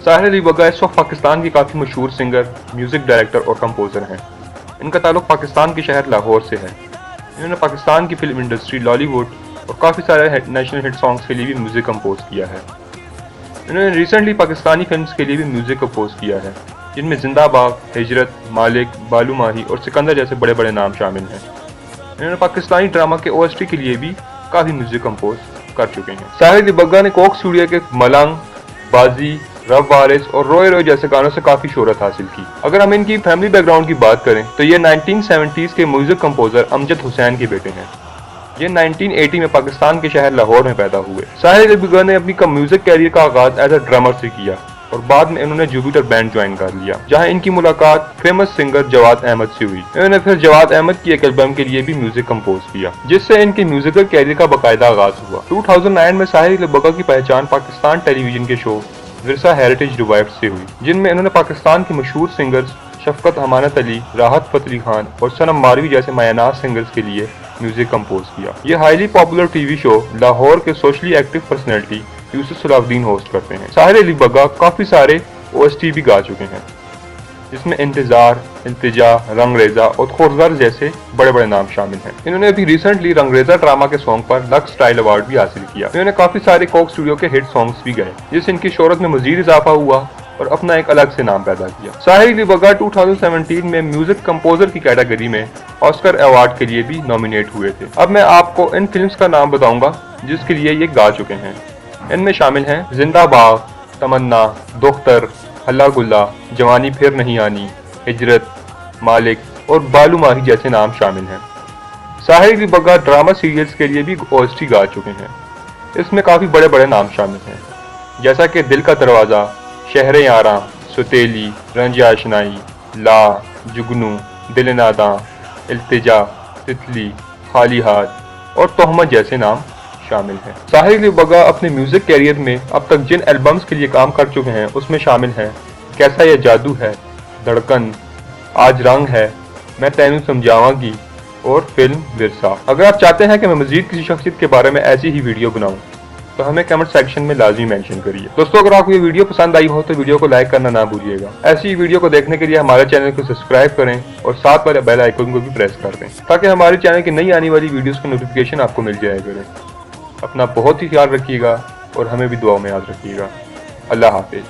साहिर अली बग्गा इस वक्त पाकिस्तान की काफ़ी मशहूर सिंगर, म्यूज़िक डायरेक्टर और कंपोज़र हैं। इनका ताल्लुक पाकिस्तान के शहर लाहौर से है। इन्होंने पाकिस्तान की फिल्म इंडस्ट्री, लॉलीवुड और काफ़ी सारे नेशनल हिट सॉन्ग्स के लिए भी म्यूज़िक कंपोज किया है। इन्होंने रिसेंटली पाकिस्तानी फिल्म्स के लिए भी म्यूज़िक कंपोज किया है, जिनमें जिंदाबाद, हिजरत, मालिक, बालू माही और सिकंदर जैसे बड़े बड़े नाम शामिल हैं। इन्होंने पाकिस्तानी ड्रामा के OST के लिए भी काफ़ी म्यूज़िक कंपोज कर चुके हैं। साहिर अली बग्गा ने कोक स्टूडियो के मलंग, बाजी, रब वारिस और रोए रोए जैसे गानों से काफ़ी शोहरत हासिल की। अगर हम इनकी फैमिली बैकग्राउंड की बात करें तो ये 1970s के म्यूज़िक कंपोज़र अमजद हुसैन के बेटे हैं। ये 1980 में पाकिस्तान के शहर लाहौर में पैदा हुए। साहिर अली बग्गा ने अपनी म्यूज़िक कैरियर का आगाज एज अ ड्रमर से किया और बाद में इन्होंने जुपिटर बैंड ज्वाइन कर लिया, जहां इनकी मुलाकात फेमस सिंगर जवाद अहमद से हुई। इन्होंने फिर जवाद अहमद की एक एल्बम के लिए भी म्यूजिक कंपोज किया, जिससे इनके म्यूजिकल कैरियर का बाकायदा आगाज हुआ। 2009 में साहिर अली बग्गा की पहचान पाकिस्तान टेलीविजन के शो विरसा हेरिटेज रिवाइव्ड से हुई, जिनमें इन्होंने पाकिस्तान के मशहूर सिंगर्स शफकत अमानत अली, राहत फतेह खान और सनम मारवी जैसे मायनाज सिंगर्स के लिए म्यूजिक कंपोज किया। ये highly popular TV show Lahore के socially active personality Yusuf Salauddin host करते हैं। साहिर अली बग्गा काफ़ी सारे OST भी गा चुके हैं, जिसमें इंतजार, इल्तिजा, रंगरेजा और खुरगर जैसे बड़े बड़े नाम शामिल हैं। इन्होंने अभी रिसेंटली रंगरेजा ड्रामा के सॉन्ग पर लक्स स्टाइल अवार्ड भी हासिल किया। इन्होंने काफ़ी सारे कोक स्टूडियो के हिट सॉन्ग्स भी गाए, जिससे इनकी शोहरत में मजीद इजाफा हुआ और अपना एक अलग से नाम पैदा किया। साहिर अली बग्गा 2017 में म्यूजिक कंपोजर की कैटेगरी में ऑस्कर अवार्ड के लिए भी नॉमिनेट हुए थे। अब मैं आपको इन फिल्म्स का नाम बताऊंगा जिसके लिए ये गा चुके हैं। इनमें शामिल हैं जिंदाबाद, तमन्ना, दुख्तर, हल्ला गुल्ला, जवानी फिर नहीं आनी, हिजरत, मालिक और बालू माही जैसे नाम शामिल हैं। साहिर अली बग्गा ड्रामा सीरियल्स के लिए भी OST गा चुके हैं। इसमें काफ़ी बड़े बड़े नाम शामिल हैं, जैसा कि दिल का दरवाज़ा, शहरे यारां, सुतेली, रंज आशनाई, ला, जुगनू, दिल नादा, इल्तिजा, तितली, खाली हाथ और तोहमत जैसे नाम शामिल हैं। साहिर अली बग्गा अपने म्यूजिक कैरियर में अब तक जिन एल्बम्स के लिए काम कर चुके हैं उसमें शामिल हैं कैसा ये जादू है, धड़कन, आज रंग है, मैं तेनू समझावांगी और फिल्म विरसा। अगर आप चाहते हैं कि मैं मजीद किसी शख्सियत के बारे में ऐसी ही वीडियो बनाऊं तो हमें कमेंट सेक्शन में लाजमी मेंशन करिए। दोस्तों, अगर आपको ये वीडियो पसंद आई हो तो वीडियो को लाइक करना ना भूलिएगा। ऐसी वीडियो को देखने के लिए हमारे चैनल को सब्सक्राइब करें और साथ वाले बेल आइकन को भी प्रेस कर दें, ताकि हमारे चैनल की नई आने वाली वीडियोस की नोटिफिकेशन आपको मिल जाया करें। अपना बहुत ही ख्याल रखिएगा और हमें भी दुआओं में याद रखिएगा। अल्लाह हाफिज।